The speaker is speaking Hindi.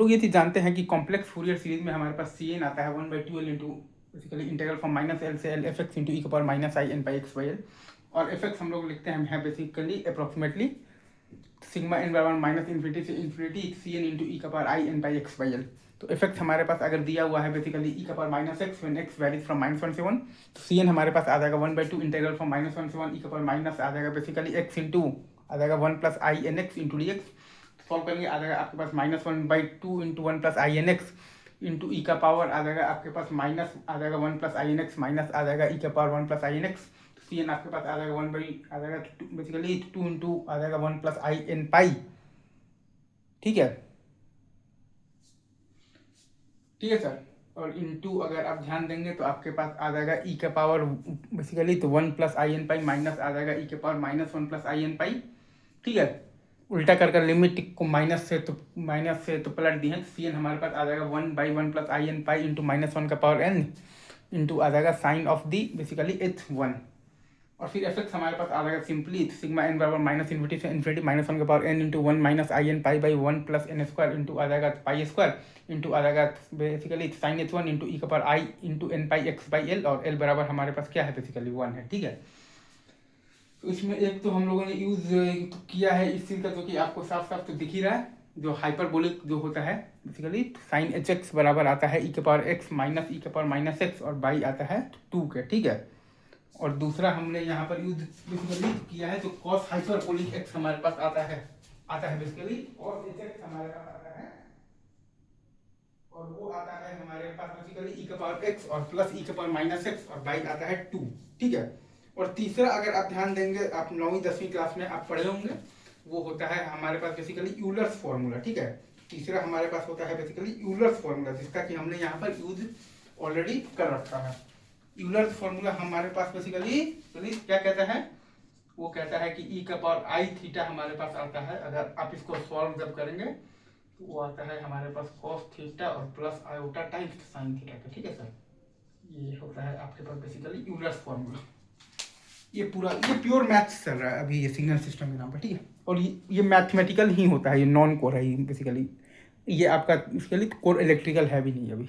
लोग ये चीज़ जानते हैं कि कॉम्प्लेक्स फूरियर सीरीज में हमारे पास Cn आता है 1/2l into basically integral from minus L से L F X into E के power minus I N by X by L, और एफ एक्स हम लोग लिखते हैं basically approximately sigma N by one minus infinity से इन्फिनिटी Cn इंटू ई का power I N by X by L. तो इफेक्ट हमारे पास अगर दिया हुआ है बेसिकली ई का power minus X when X varies from -1 से 1, तो Cn हमारे पास आ जाएगा 1/2 इंटीग्रल फ्रॉम -1 से 1 ई का पावर माइनस आ जाएगा बेसिकली एक्स इंटू आ जाएगा 1 प्लस आई n x into d x. Solve करेंगे आ जाएगा आपके पास -1/2 इंटू 1 प्लस आई एन एक्स इंटू ई का पावर आ जाएगा आपके पास माइनस आ जाएगा 1 प्लस आई एन एक्स माइनस आ जाएगा ई का पावर 1 प्लस आई एन एक्स। Cn आपके पास आ जाएगा 1 बाई आ जाएगा बेसिकली 2 इंटू आ जाएगा 1 प्लस आई एन पाई। ठीक है, ठीक है सर। और इंटू अगर आप ध्यान देंगे तो आपके पास आ जाएगा ई का पावर बेसिकली तो 1 plus I N pi minus आ जाएगा ई के power -1 plus I N pi. ठीक है, उल्टा कर लिमिट को माइनस से तो पलट दी है। Cn हमारे पास आ जाएगा 1/1 plus I N pi into -1 का पावर n इंटू आ जाएगा sign of the basically h1। और फिर एफ एक्स हमारे पास आ जाएगा सिंपली सिग्मा एन बराबर माइनस इन्फिनिटी से इन्फिनिटी -1 का power n into 1 minus I N pi by 1 plus n square into आ जाएगा पाई स्क्वायर इंटू आ जाएगा बेसिकली साइन h1 इंटू ई का power I into N pi X by L, और एल बराबर हमारे पास क्या है बेसिकली 1 है। ठीक है, तो इसमें एक तो हम लोगों ने यूज किया है इस चीज़ का जो कि आपको साफ साफ तो दिख ही रहा है, जो हाइपरबोलिक जो होता है बेसिकली साइन एच एक्स बराबर आता है ई के पावर एक्स माइनस ई के पावर माइनस एक्स और बाई आता है 2 के। ठीक है, और दूसरा हमने यहाँ पर यूज बेसिकली किया है जो कॉस हाइपरबोलिक एक्स हमारे पास आता है बेसिकली कॉस एच एक्स हमारे पास आता है, और वो आता है हमारे पास बेसिकली ई का पावर एक्स और प्लस ई का पावर माइनस एक्स और बाई आता है 2। ठीक है, और तीसरा अगर आप ध्यान देंगे आप 9वीं 10वीं क्लास में आप पढ़े होंगे, वो होता है हमारे पास बेसिकली यूलर्स फॉर्मूला। ठीक है, तीसरा हमारे पास होता है बेसिकली यूलर्स फॉर्मूला, जिसका कि हमने यहाँ पर यूज ऑलरेडी कर रखा है। यूलर्स फॉर्मूला हमारे पास बेसिकली क्या कहता है, वो कहता है कि ई का पावर आई थीटा हमारे पास आता है, अगर आप इसको सॉल्व जब करेंगे तो वो आता है हमारे पास कॉस थीटा और plus iota times sine theta का। ठीक है सर, ये होता है आपके पास बेसिकली यूलर्स फॉर्मूला। ये प्योर मैथ्स चल रहा है अभी ये सिग्नल सिस्टम के नाम पर। ठीक है, और ये मैथमेटिकल ही होता है, ये नॉन कोर है बेसिकली, ये आपका बेसिकली कोर इलेक्ट्रिकल है भी नहीं अभी।